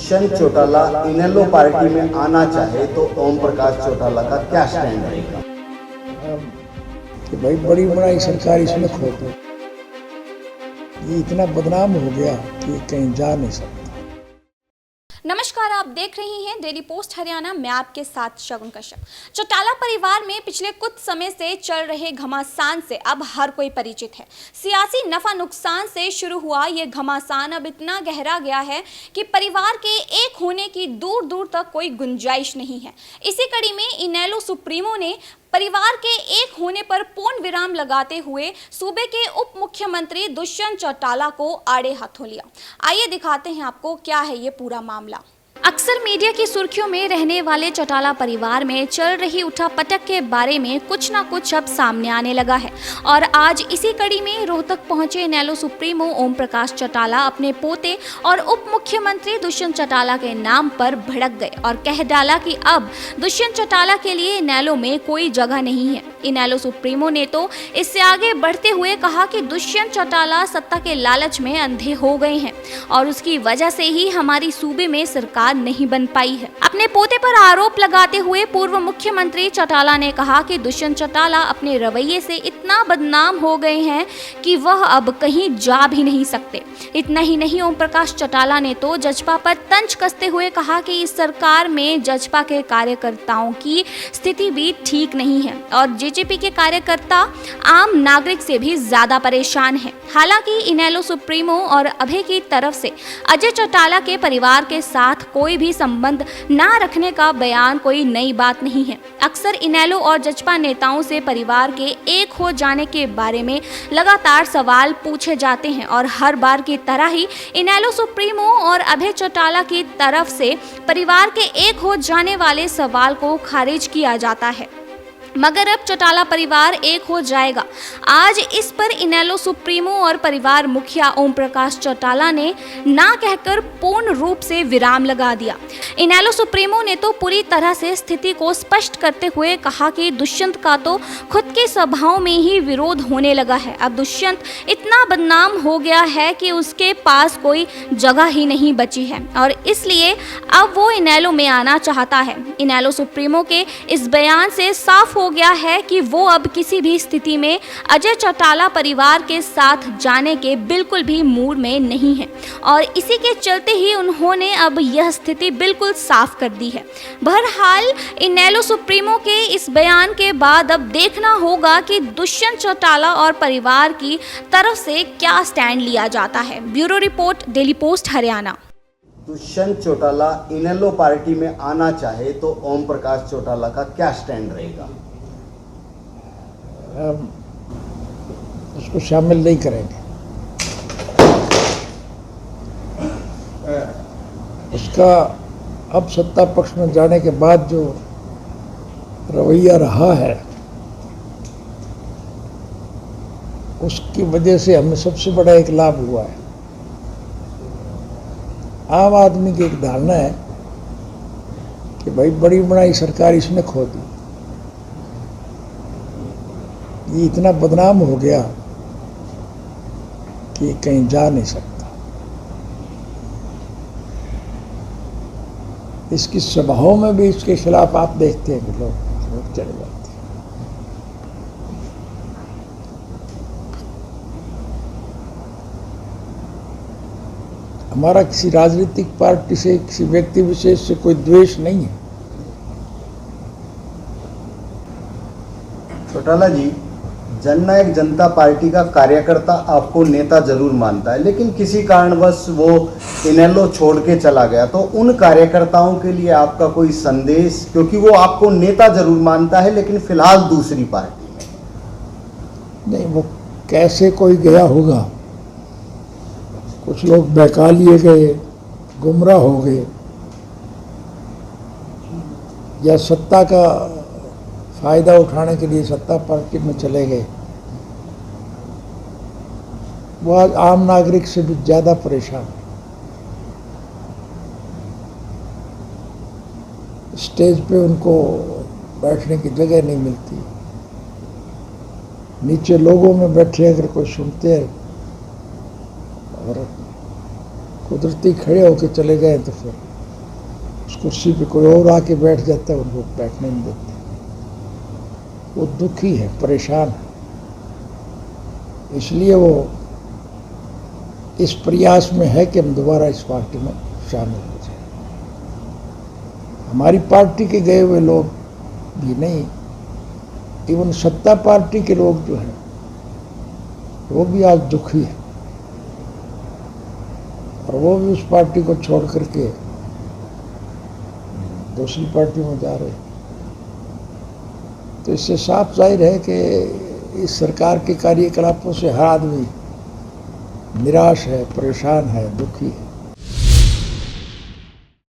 Dushyant Chautala INLD party में आना चाहे तो ओम प्रकाश चौटाला का क्या स्टैंड रहेगा? कि भाई बड़ी बड़ी सरकार इसमें खो दो, ये इतना बदनाम हो गया कि कहीं जा नहीं सकता। नमस्कार, आप देख रहे हैं डेली पोस्ट हरियाणा। मैं आपके साथ शगुन कश्यप। चौटाला परिवार में पिछले कुछ समय से चल रहे घमासान से अब हर कोई परिचित है। सियासी नफा नुकसान से शुरू हुआ ये घमासान अब इतना गहरा गया है कि परिवार के एक होने की दूर दूर तक कोई गुंजाइश नहीं है। इसी कड़ी में इनेलो सुप्रीमो ने परिवार के एक होने पर पूर्ण विराम लगाते हुए सूबे के उप मुख्यमंत्री दुष्यंत चौटाला को आड़े हाथों लिया। आइए दिखाते हैं आपको क्या है ये पूरा मामला। अक्सर मीडिया की सुर्खियों में रहने वाले चौटाला परिवार में चल रही उठापटक के बारे में कुछ ना कुछ अब सामने आने लगा है और आज इसी कड़ी में रोहतक पहुंचे इनेलो सुप्रीमो ओम प्रकाश चौटाला अपने पोते और उप मुख्यमंत्री दुष्यंत चौटाला के नाम पर भड़क गए और कह डाला कि अब दुष्यंत चौटाला के लिए इनेलो में कोई जगह नहीं है। इनेलो सुप्रीमो ने तो इससे आगे बढ़ते हुए कहा कि दुष्यंत चौटाला सत्ता के लालच में अंधे हो गए हैं और उसकी वजह से ही हमारी सूबे में सरकार नहीं बन पाई है। अपने पोते पर आरोप लगाते हुए पूर्व मुख्यमंत्री चौटाला ने कहा कि दुष्यंत चौटाला अपने रवैये से इतना बदनाम हो गए हैं कि वह अब कहीं जा भी नहीं सकते। इतना ही नहीं, ओम प्रकाश चौटाला ने तो जजपा पर तंज कसते हुए कहा कि इस सरकार में जजपा के कार्यकर्ताओं की स्थिति भी ठीक नहीं है और जेजेपी के कार्यकर्ता आम नागरिक से भी ज्यादा परेशान हैं। हालांकि इनेलो सुप्रीमो और अभय की तरफ से अजय चौटाला के परिवार के साथ कोई भी संबंध ना रखने का बयान कोई नई बात नहीं है। अक्सर इनेलो और जजपा नेताओं से परिवार के एक हो जाने के बारे में लगातार सवाल पूछे जाते हैं और हर बार की तरह ही इनेलो सुप्रीमो और अभय चौटाला की तरफ से परिवार के एक हो जाने वाले सवाल को खारिज किया जाता है। मगर अब चौटाला परिवार एक हो जाएगा। आज इस पर इनेलो सुप्रीमो और परिवार मुखिया ओम प्रकाश चौटाला ने ना कहकर पूर्ण रूप से विराम लगा दिया। इनेलो सुप्रीमो ने तो पूरी तरह से स्थिति को स्पष्ट करते हुए कहा कि दुष्यंत का तो खुद के सभाओं में ही विरोध होने लगा है। अब दुष्यंत इतना बदनाम हो गया है कि उसके पास कोई जगह ही नहीं बची है और इसलिए अब वो इनेलो में आना चाहता है। इनेलो सुप्रीमो के इस बयान से साफ हो गया है कि वो अब किसी भी स्थिति में अजय चौटाला परिवार के साथ जाने के बिल्कुल भी मूड में नहीं है और इसी के चलते ही उन्होंने अब यह स्थिति बिल्कुल साफ कर दी है। बहरहाल इनेलो सुप्रीमो के इस बयान के बाद अब देखना होगा कि दुष्यंत चौटाला और परिवार की तरफ से क्या स्टैंड लिया जाता है। Bureau report, daily post Haryana. Dushyant Chautala INLD party में आना चाहे तो ओम प्रकाश चौटाला का क्या स्टैंड रहेगा? उसको शामिल नहीं करेंगे। उसका अब सत्ता पक्ष में जाने के बाद जो रवैया रहा है उसकी वजह से हमें सबसे बड़ा एक लाभ हुआ है। आम आदमी की एक धारणा है कि भाई बड़ी बड़ी सरकार इसने खो दी, ये इतना बदनाम हो गया कि कहीं जा नहीं सकता। इसकी सभाओं में भी इसके खिलाफ आप देखते हैं कि लोग चले जाते हैं। हमारा किसी राजनीतिक पार्टी से, किसी व्यक्ति विशेष से कोई द्वेष नहीं है। चौटाला जी, जननायक जनता पार्टी का कार्यकर्ता आपको नेता जरूर मानता है, लेकिन किसी कारणवश वो इनेलो छोड़ के चला गया, तो उन कार्यकर्ताओं के लिए आपका कोई संदेश, क्योंकि वो आपको नेता जरूर मानता है लेकिन फिलहाल दूसरी पार्टी में। नहीं, वो कैसे कोई गया होगा। कुछ लोग बहका लिए गए, गुमराह हो गए, या सत्ता का फायदा उठाने के लिए सत्ता पार्टी में चले गए। वो आज आम नागरिक से भी ज्यादा परेशान है। स्टेज पे उनको बैठने की जगह नहीं मिलती, नीचे लोगों में बैठे अगर कोई सुनते हैं और कुदरती खड़े होकर चले गए तो फिर उस कुर्सी पे कोई और आके बैठ जाता है, उनको बैठने नहीं देते। वो दुखी है, परेशान है, इसलिए वो इस प्रयास में है कि हम दोबारा इस पार्टी में शामिल हो जाए। हमारी पार्टी के गए हुए लोग भी नहीं, इवन सत्ता पार्टी के लोग जो हैं वो भी आज दुखी है और वो भी उस पार्टी को छोड़ करके दूसरी पार्टी में जा रहे हैं। तो इससे साफ जाहिर है कि इस सरकार के कार्यकलापों से हर आदमी निराश है, परेशान है, दुखी है।